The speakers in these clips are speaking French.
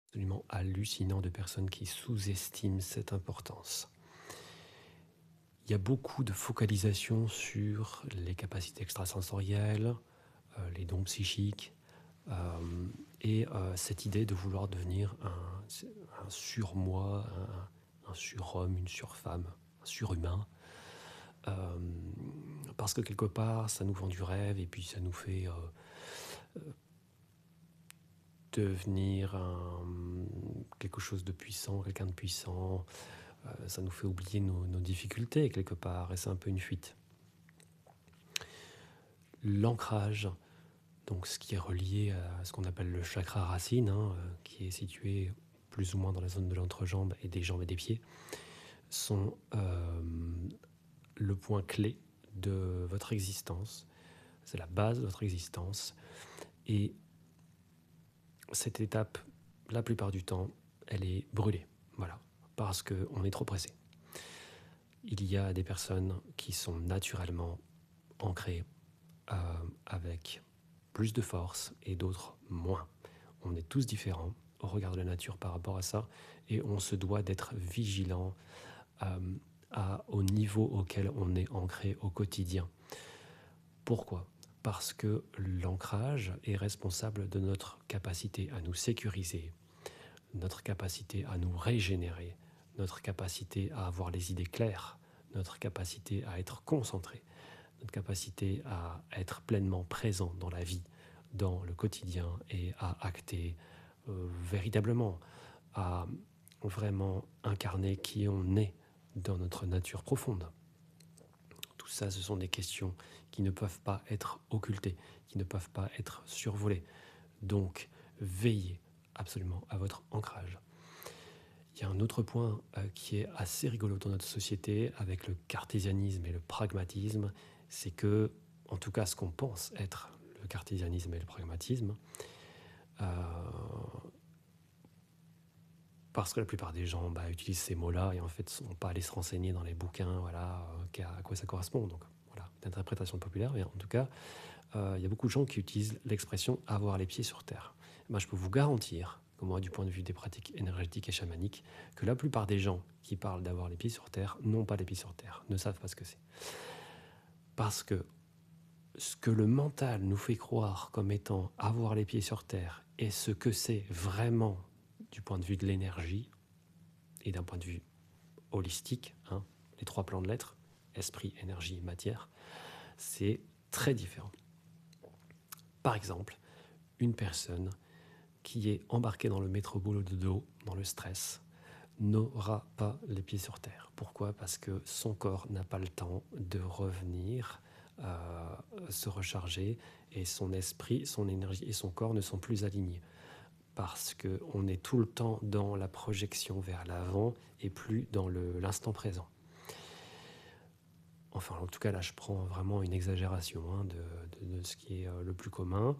Absolument hallucinant de personnes qui sous-estiment cette importance. Il y a beaucoup de focalisation sur les capacités extrasensorielles, les dons psychiques, cette idée de vouloir devenir un surmoi, un surhomme, une surfemme, un surhumain, parce que quelque part, ça nous vend du rêve et puis ça nous fait devenir quelque chose de puissant, quelqu'un de puissant. Ça nous fait oublier nos difficultés quelque part, et c'est un peu une fuite. L'ancrage, donc ce qui est relié à ce qu'on appelle le chakra racine, qui est situé plus ou moins dans la zone de l'entrejambe et des jambes et des pieds, sont le point clé de votre existence. C'est la base de votre existence. Et cette étape, la plupart du temps, elle est brûlée. Voilà, parce qu'on est trop pressé. Il y a des personnes qui sont naturellement ancrées avec plus de force et d'autres moins. On est tous différents au regard de la nature par rapport à ça, et on se doit d'être vigilant au niveau auquel on est ancré au quotidien. Pourquoi ? Parce que l'ancrage est responsable de notre capacité à nous sécuriser, notre capacité à nous régénérer, notre capacité à avoir les idées claires, notre capacité à être concentré, notre capacité à être pleinement présent dans la vie, dans le quotidien, et à acter véritablement, à vraiment incarner qui on est dans notre nature profonde. Tout ça, ce sont des questions qui ne peuvent pas être occultées, qui ne peuvent pas être survolées. Donc, veillez absolument à votre ancrage. Il y a un autre point qui est assez rigolo dans notre société avec le cartésianisme et le pragmatisme, c'est que, en tout cas ce qu'on pense être le cartésianisme et le pragmatisme, parce que la plupart des gens utilisent ces mots-là et en fait ne sont pas allés se renseigner dans les bouquins, voilà, à quoi ça correspond. Donc voilà, d'interprétation populaire. Mais en tout cas, il y a beaucoup de gens qui utilisent l'expression « avoir les pieds sur terre ». Je peux vous garantir, que moi, du point de vue des pratiques énergétiques et chamaniques, que la plupart des gens qui parlent d'avoir les pieds sur terre n'ont pas les pieds sur terre, ne savent pas ce que c'est. Parce que ce que le mental nous fait croire comme étant avoir les pieds sur terre et ce que c'est vraiment du point de vue de l'énergie et d'un point de vue holistique, les trois plans de l'être, esprit, énergie, matière, c'est très différent. Par exemple, une personne qui est embarquée dans le métro boulot dodo, dans le stress, n'aura pas les pieds sur terre. Pourquoi ? Parce que son corps n'a pas le temps de revenir, se recharger, et son esprit, son énergie et son corps ne sont plus alignés. Parce qu'on est tout le temps dans la projection vers l'avant et plus dans l'instant présent. Enfin, en tout cas, là, je prends vraiment une exagération de ce qui est le plus commun.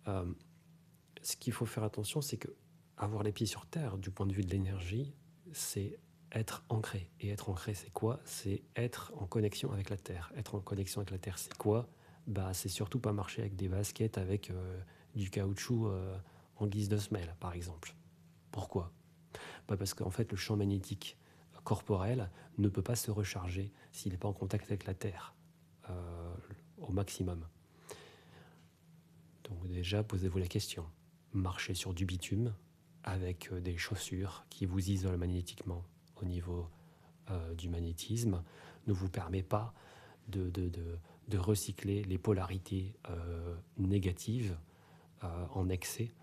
Ce qu'il faut faire attention, c'est que avoir les pieds sur terre, du point de vue de l'énergie, c'est être ancré. Et être ancré, c'est quoi ? C'est être en connexion avec la terre. Être en connexion avec la terre, c'est quoi ? C'est surtout pas marcher avec des baskets avec du caoutchouc en guise de semelle, par exemple. Pourquoi ? Parce qu'en fait, le champ magnétique corporel ne peut pas se recharger s'il n'est pas en contact avec la terre au maximum. Donc déjà, posez-vous la question. Marchez sur du bitume avec des chaussures qui vous isolent magnétiquement au niveau du magnétisme ne vous permet pas de recycler les polarités négatives en excès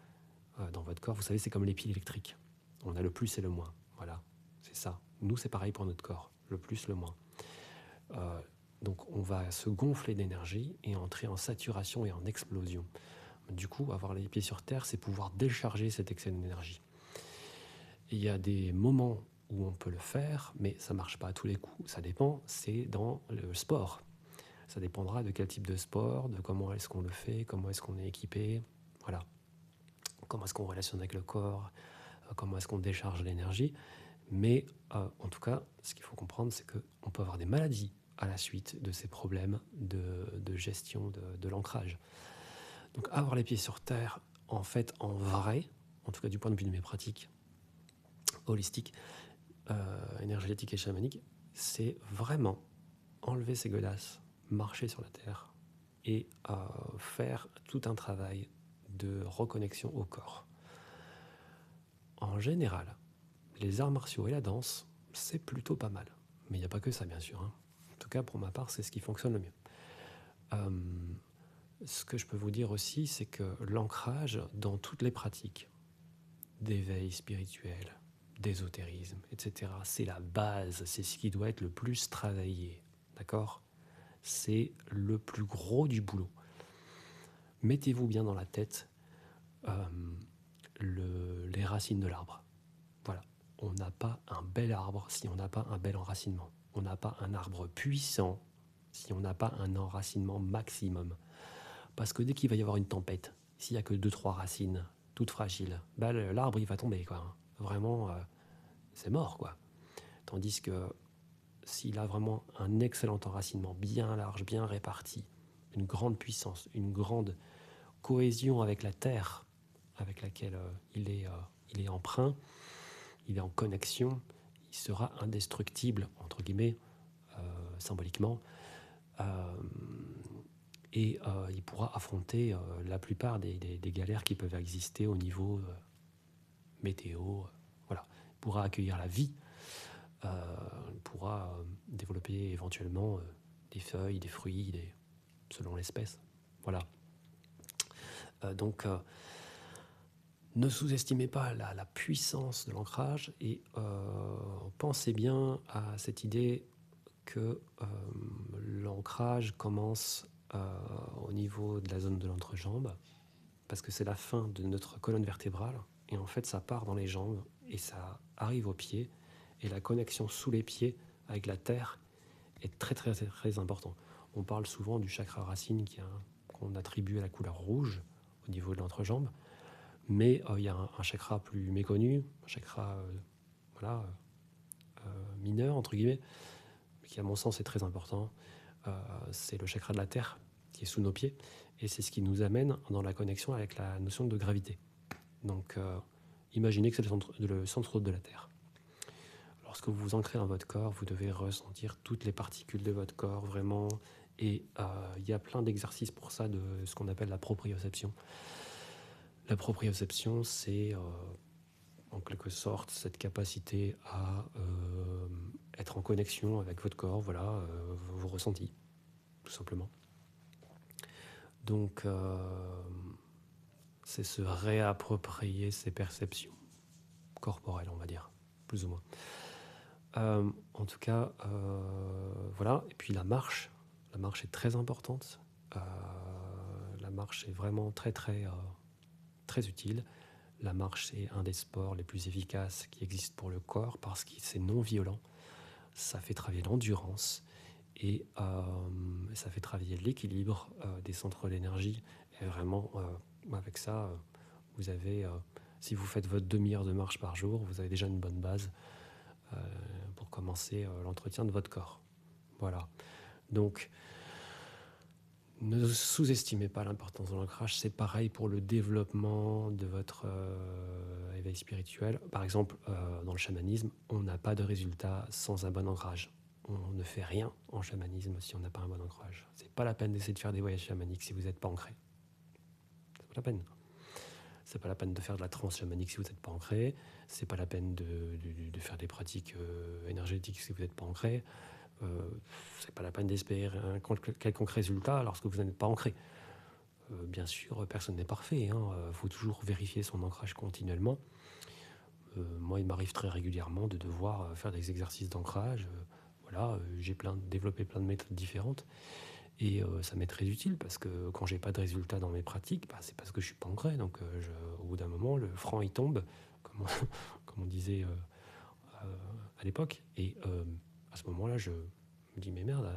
dans votre corps. Vous savez, c'est comme les piles électriques. On a le plus et le moins. Voilà, c'est ça. Nous, c'est pareil pour notre corps. Le plus, le moins. Donc, on va se gonfler d'énergie et entrer en saturation et en explosion. Du coup, avoir les pieds sur terre, c'est pouvoir décharger cet excès d'énergie. Il y a des moments où on peut le faire, mais ça ne marche pas à tous les coups. Ça dépend, c'est dans le sport. Ça dépendra de quel type de sport, de comment est-ce qu'on le fait, comment est-ce qu'on est équipé, voilà. Comment est-ce qu'on relationne avec le corps, comment est-ce qu'on décharge l'énergie. Mais en tout cas, ce qu'il faut comprendre, c'est qu'on peut avoir des maladies à la suite de ces problèmes de gestion de l'ancrage. Donc avoir les pieds sur terre, en fait, en vrai, en tout cas du point de vue de mes pratiques holistiques, énergétiques et chamaniques, c'est vraiment enlever ses godasses, marcher sur la terre et faire tout un travail de reconnexion au corps. En général, les arts martiaux et la danse, c'est plutôt pas mal. Mais il n'y a pas que ça, bien sûr. En tout cas, pour ma part, c'est ce qui fonctionne le mieux. Ce que je peux vous dire aussi, c'est que l'ancrage dans toutes les pratiques d'éveil spirituel, d'ésotérisme, etc., c'est la base, c'est ce qui doit être le plus travaillé. D'accord ? C'est le plus gros du boulot. Mettez-vous bien dans la tête les racines de l'arbre. Voilà. On n'a pas un bel arbre si on n'a pas un bel enracinement. On n'a pas un arbre puissant si on n'a pas un enracinement maximum. Parce que dès qu'il va y avoir une tempête, s'il n'y a que 2-3 racines, toutes fragiles, bah, l'arbre il va tomber, quoi. Vraiment, c'est mort, quoi. Tandis que s'il a vraiment un excellent enracinement, bien large, bien réparti, une grande puissance, une grande cohésion avec la terre avec laquelle il est emprunt, il est en connexion, il sera indestructible, entre guillemets, symboliquement, et il pourra affronter la plupart des galères qui peuvent exister au niveau météo. Voilà. Il pourra accueillir la vie, il pourra développer éventuellement des feuilles, des fruits, selon l'espèce. Voilà. Donc, ne sous-estimez pas la puissance de l'ancrage et pensez bien à cette idée que l'ancrage commence au niveau de la zone de l'entrejambe, parce que c'est la fin de notre colonne vertébrale, et en fait ça part dans les jambes et ça arrive aux pieds, et la connexion sous les pieds avec la terre est très très très, très important. On parle souvent du chakra racine qu'on attribue à la couleur rouge au niveau de l'entrejambe, mais il y a un chakra plus méconnu, un chakra mineur entre guillemets, qui à mon sens est très important. C'est le chakra de la terre qui est sous nos pieds, et c'est ce qui nous amène dans la connexion avec la notion de gravité. Donc imaginez que c'est le centre de la terre. Lorsque vous vous ancrez dans votre corps, vous devez ressentir toutes les particules de votre corps vraiment, et il y a plein d'exercices pour ça, de ce qu'on appelle la proprioception. La proprioception, c'est en quelque sorte cette capacité à être en connexion avec votre corps, voilà, vos ressentis, tout simplement. Donc, c'est se réapproprier ses perceptions corporelles, on va dire, plus ou moins. En tout cas, voilà. Et puis la marche est très importante. La marche est vraiment très, très, très utile. La marche est un des sports les plus efficaces qui existent pour le corps parce que c'est non violent. Ça fait travailler l'endurance et ça fait travailler l'équilibre des centres d'énergie. Et vraiment, avec ça, vous avez, si vous faites votre demi-heure de marche par jour, vous avez déjà une bonne base pour commencer l'entretien de votre corps. Voilà. Donc, ne sous-estimez pas l'importance de l'ancrage. C'est pareil pour le développement de votre éveil spirituel. Par exemple, dans le chamanisme, on n'a pas de résultat sans un bon ancrage. On ne fait rien en chamanisme si on n'a pas un bon ancrage. C'est pas la peine d'essayer de faire des voyages chamaniques si vous n'êtes pas ancré. C'est pas la peine. C'est pas la peine de faire de la transe chamanique si vous n'êtes pas ancré. C'est pas la peine de faire des pratiques énergétiques si vous n'êtes pas ancré. C'est pas la peine d'espérer un quelconque résultat lorsque vous n'êtes pas ancré. Bien sûr, personne n'est parfait. Faut toujours vérifier son ancrage continuellement. Moi, il m'arrive très régulièrement de devoir faire des exercices d'ancrage. J'ai développé plein de méthodes différentes. Et ça m'est très utile parce que quand j'ai pas de résultat dans mes pratiques, c'est parce que je suis pas ancré. Donc au bout d'un moment, le franc il tombe, comme on disait à l'époque. Et à ce moment-là, je me dis mais merde,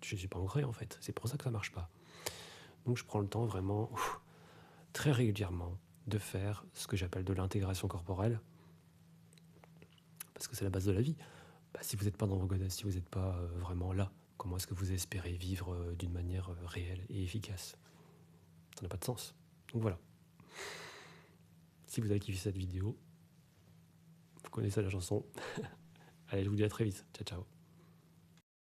je suis pas ancré en fait. C'est pour ça que ça marche pas. Donc je prends le temps vraiment très régulièrement de faire ce que j'appelle de l'intégration corporelle, parce que c'est la base de la vie. Si vous n'êtes pas dans vos godasses, si vous n'êtes pas vraiment là, comment est-ce que vous espérez vivre d'une manière réelle et efficace ? Ça n'a pas de sens. Donc voilà. Si vous avez kiffé cette vidéo, vous connaissez la chanson. Allez, je vous dis à très vite. Ciao, ciao.